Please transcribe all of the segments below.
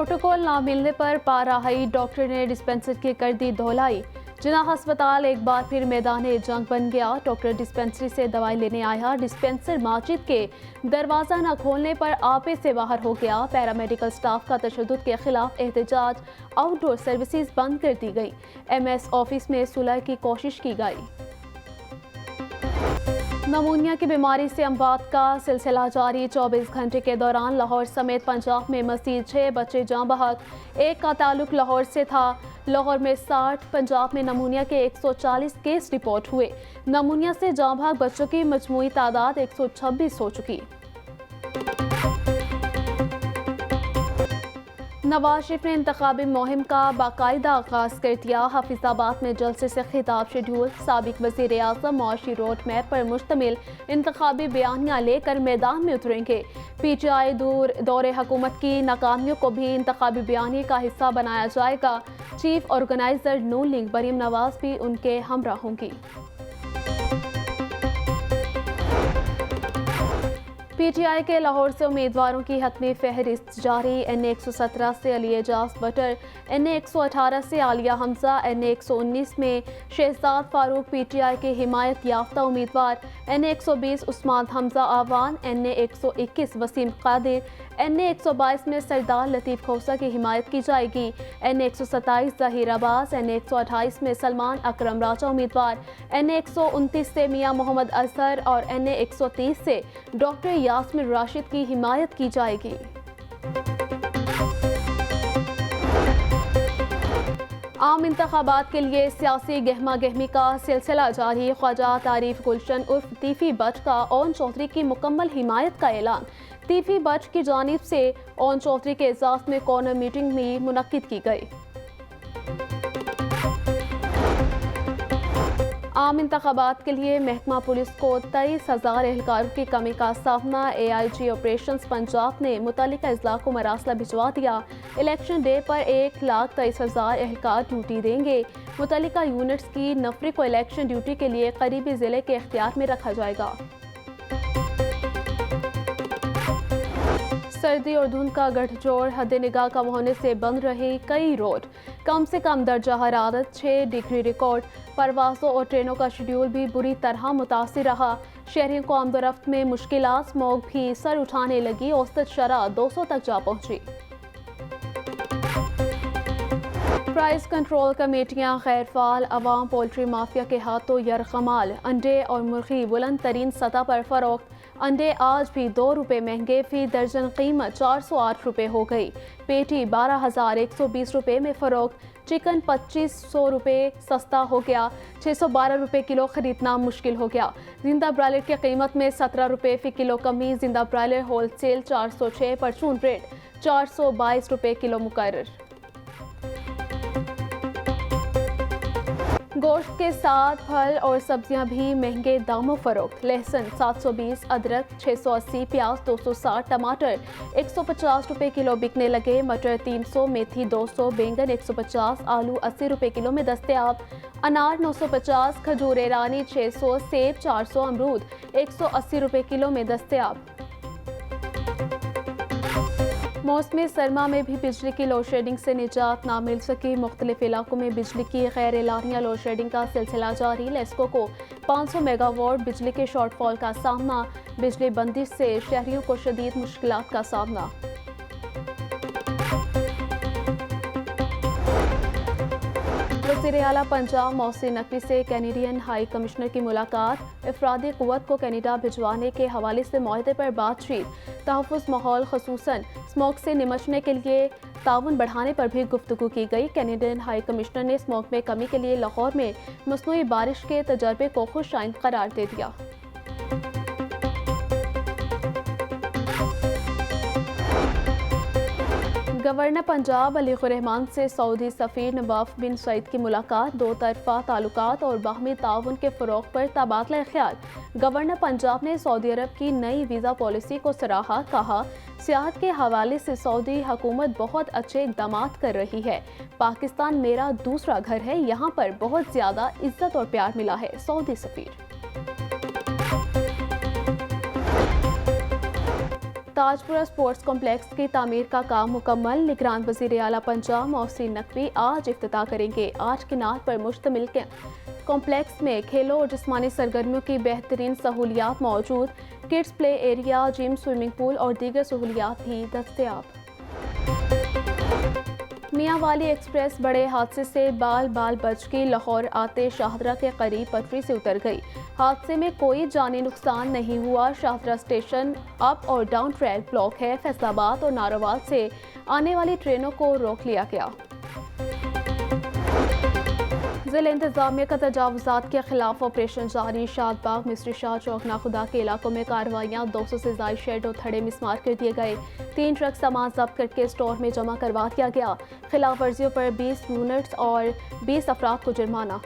Protocol ना मिलने पर पाराहाई डॉक्टर ने डिस्पेंसर की कर दी धोलाई। जिना अस्पताल एक बार फिर मैदान जंग बन गया। डॉक्टर डिस्पेंसरी से दवाई लेने आया, डिस्पेंसर मस्जिद के दरवाजा न खोलने पर आपे से बाहर हो गया। पैरामेडिकल स्टाफ का तशद्दुद के खिलाफ एहतजाज, आउटडोर सर्विसेज बंद कर दी गई। MS ऑफिस में सुलह की कोशिश की गई। नमूनिया की बीमारी से अमवात का सिलसिला जारी। 24 घंटे के दौरान लाहौर समेत पंजाब में मज़ीद 6 बच्चे जाँ बहक। एक का ताल्लुक लाहौर से था। लाहौर में 60, पंजाब में नमूनिया के 140 केस रिपोर्ट हुए। नमूनिया से जाँ बहक बच्चों की मजमूई तादाद 126 हो चुकी। नवाज शरीफ ने इंतखाबी मुहिम का बाकायदा आगाज कर दिया। हाफिजाबाद में जलसे से खिताब शेड्यूल। साबिक वज़ीर आज़म मुआशी रोड मैप पर मुश्तमिल इंतखाबी बयानियाँ लेकर मैदान में उतरेंगे। PTI दौरे हुकूमत की नाकामियों को भी इंतखाबी बयानी का हिस्सा बनाया जाएगा। चीफ ऑर्गेनाइजर नून लीग मरीम नवाज भी उनके हमरा होंगी। PTI के लाहौर से उम्मीदवारों की हतमी फहरिस्त जारी। NA 117 से अली एजाज बटर, NA 118 से आलिया हमजा, NA 119 में शहजाद फारूक PTI के हिमायत याफ्ता उम्मीदवार, NA 120 उस्मान हमजा आवान, NA 121 वसीम कादिर, NA 122 में सरदार लतीफ़ खोसा की हिमायत की जाएगी। NA 127 ज़हीर अब्बास, NA 128 में सलमान अकरम राजा उम्मीदवार, NA 129 से मियाँ मोहम्मद अजहर और NA 130 से डॉक्टर यास्मिन राशिद की हिमायत की जाएगी। आम इंतखाबात के लिए सियासी गहमा गहमी का सिलसिला जारी। ख्वाजा तारीफ गुलशन उर्फ तीफी बट का ओन चौधरी की मुकम्मल हिमायत का ऐलान। तीफी बट की जानिब से ओन चौधरी के एजाज़ में कॉर्नर मीटिंग भी मुनक्किद की गई। आम इंतखाबात के लिए महकमा पुलिस को 23,000 एहलकारों की कमी का सामना। AIG ऑपरेशंस पंजाब ने मुतल्लिका अजला को मरासला भिजवा दिया। इलेक्शन डे पर 1,23,000 एहलकार ड्यूटी देंगे। मुतल्लिका यूनिट्स की नफरी को इलेक्शन ड्यूटी के लिए करीबी ज़िले के इख्तियार में रखा जाएगा। सर्दी और धुंध का गठजोड़, हद निगाह कम होने से बंद रहे कई रोड। कम से कम दर्जा हरारत 6 डिग्री रिकॉर्ड। परवाज़ों और ट्रेनों का शेड्यूल भी बुरी तरह मुतासिर रहा। शहरियों को आमदोरफ्त में मुश्किलात, स्मॉग भी सर उठाने लगी। औसत शरह 200 तक जा पहुंची। प्राइस कंट्रोल कमेटियाँ गैर फाल। अवाम पोल्ट्री माफिया के हाथों यरगमाल। अंडे और मुर्गी बुलंद तरीन सतह पर फरोख्त। अंडे आज भी 2 रुपये महंगे। फी दर्जन कीमत 408 रुपये हो गई। पेटी 12,120 रुपये में फरोख्त। चिकन 2,500 रुपये सस्ता हो गया। 612 रुपये किलो खरीदना मुश्किल हो गया। जिंदा ब्रायलर की कीमत में 17 रुपये फी किलो कमी। जिंदा ब्रायलर होलसेल 406, परचून रेट 422 रुपये किलो मुकर्रर। गोश्त के साथ फल और सब्जियां भी महंगे दामों फरोख्त। लहसुन 720, अदरक 680, प्याज 260, टमाटर 150 रुपये किलो बिकने लगे। मटर 300, मेथी 200, बैंगन 150, आलू 80 रुपये किलो में दस्तयाब। अनार 950, खजूर ईरानी 600, सेब 400, अमरूद 180 रुपये किलो में दस्तयाब। मौसमी सरमा में भी बिजली की लोड शेडिंग से निजात ना मिल सकी। मुख्तलिफ इलाकों में बिजली की गैर एलानिया लोड शेडिंग का सिलसिला जारी। लेस्को को 500 मेगावाट बिजली के शॉर्टफॉल का सामना। बिजली बंदिश से शहरियों को शदीद मुश्किलात का सामना। वज़ीर आला पंजाब मोहसिन नकवी से कैनेडियन हाई कमिश्नर की मुलाकात। अफरादी क़ुव्वत को कैनेडा भिजवाने के हवाले से मुआहदे पर बातचीत। तहफ़्फ़ुज़ माहौल ख़ुसूसन स्मॉग से निमटने के लिए ताउन बढ़ाने पर भी गुफ्तगू की गई। कैनेडियन हाई कमिश्नर ने स्मॉग में कमी के लिए लाहौर में मसनूई बारिश के तजर्बे को खुश आइंद करार दे दिया। गवर्नर पंजाब अलीकुर रहमान से सऊदी सफ़ीर नवाफ बिन सईद की मुलाकात। 2 तरफ़ा ताल्लुकात और बाहमी ताउन के फ़रोग़ पर तबादला ख्याल। गवर्नर पंजाब ने सऊदी अरब की नई वीज़ा पॉलिसी को सराहा। कहा, सियाहत के हवाले से सऊदी हुकूमत बहुत अच्छे इक़दाम कर रही है। पाकिस्तान मेरा दूसरा घर है, यहाँ पर बहुत ज़्यादा इज्जत और प्यार मिला है। सऊदी सफ़ीर। ताजपुरा स्पोर्ट्स कॉम्प्लेक्स की तामीर का काम मुकम्मल। निगरान वज़ीर आला पंजाब मोहसिन नकवी आज इफ्तिताह करेंगे। 8 किनार पर मुश्तमिल कॉम्प्लेक्स में खेलों और जिस्मानी सरगर्मियों की बेहतरीन सहूलियात मौजूद। Kids play area, gym, swimming pool और दीगर सहूलियात भी दस्तयाब। मियाँ वाली एक्सप्रेस बड़े हादसे से बाल बाल बच गई। लाहौर आते शाहदरा के करीब पटरी से उतर गई। हादसे में कोई जानी नुकसान नहीं हुआ। शाहदरा स्टेशन अप और डाउन ट्रैक ब्लॉक है। फैसलाबाद और नारोवाल से आने वाली ट्रेनों को रोक लिया गया। जिला इंतजामिया का तजावुजात के खिलाफ ऑपरेशन जारी। शादबाग, मिस्री शाह चौक, नाखुदा के इलाकों में कार्रवाइयाँ। 200 से ज्यादा शेड और थड़े मिसमार कर दिए गए। 3 ट्रक सामान जब्त करके स्टोर में जमा करवा दिया गया। खिलाफ वर्जियों पर 20 यूनिट्स और 20 अफराद को जुर्माना।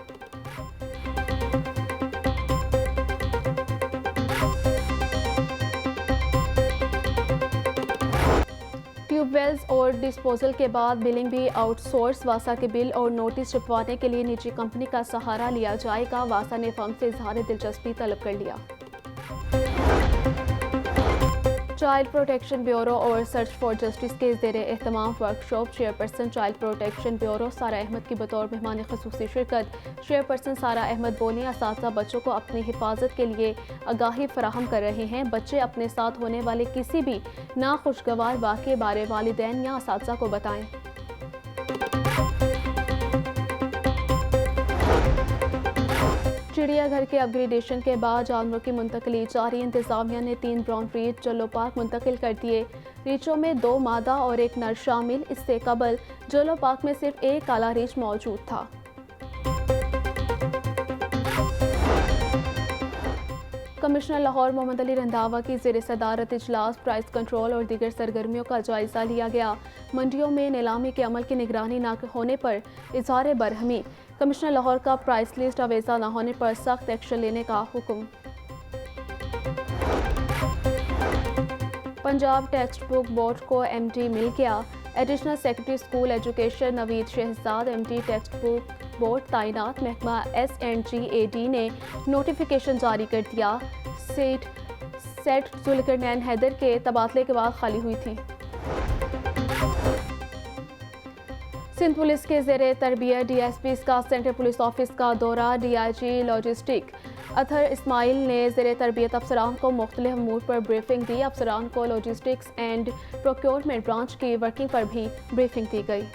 ट्यूबवेल्स और डिस्पोजल के बाद बिलिंग भी आउटसोर्स। वासा के बिल और नोटिस छिपवाने के लिए निजी कंपनी का सहारा लिया जाएगा। वासा ने फर्म से इजहार दिलचस्पी तलब कर लिया। चाइल्ड प्रोटेक्शन ब्यूरो और सर्च फॉर जस्टिस के ज़ेरे एहतमाम workshop. Chairperson child protection bureau Sara Ahmed की बतौर मेहमान ख़ुसूसी शिरकत। चेयरपर्सन सारा अहमद बोली, असातिज़ा बच्चों को अपनी हिफाजत के लिए आगाही फराहम कर रहे हैं। बच्चे अपने साथ होने वाले किसी भी नाखुशगवार वाक़े बारे वालिदैन या असातिज़ा को बताएं। चिड़ियाघर के अपग्रेडेशन के बाद जानवरों की मुंतकली जारी। इंतजामिया ने 3 ब्राउन रीच जलो पार्क मुंतकिल कर दिए। रीचों में 2 मादा और 1 नर शामिल। इससे कबल जलो पार्क में सिर्फ 1 काला रीच मौजूद था। कमिश्नर लाहौर मोहम्मद अली रंधावा की ज़ेर सदारत इजलास प्राइस कंट्रोल और दीगर सरगर्मियों का जायजा लिया गया। मंडियों में नीलामी के अमल की निगरानी न होने पर इजहार बरहमी। कमिश्नर लाहौर का प्राइस लिस्ट अवेजा न होने पर सख्त एक्शन लेने का हुक्म। पंजाब टेक्स्ट बुक बोर्ड को MD मिल गया। Additional secretary school education Naveed Shahzad MD text book board तैनात। महकमा SNGAD ने नोटिफिकेशन जारी कर दिया। सेट जुल्करनैन हैदर के तबादले के बाद खाली हुई थी। सिंध पुलिस के ज़ेरे तरबियत DSP का सेंट्रल पुलिस ऑफिस का दौरा। DIG लॉजिस्टिक अतहर इस्माइल ने ज़ेरे तरबियत अफसरान को मुख्तलिफ अमूर पर ब्रीफिंग दी। अफसरान को लॉजिस्टिक्स एंड प्रोक्योरमेंट ब्रांच की वर्किंग पर भी ब्रीफिंग दी गई।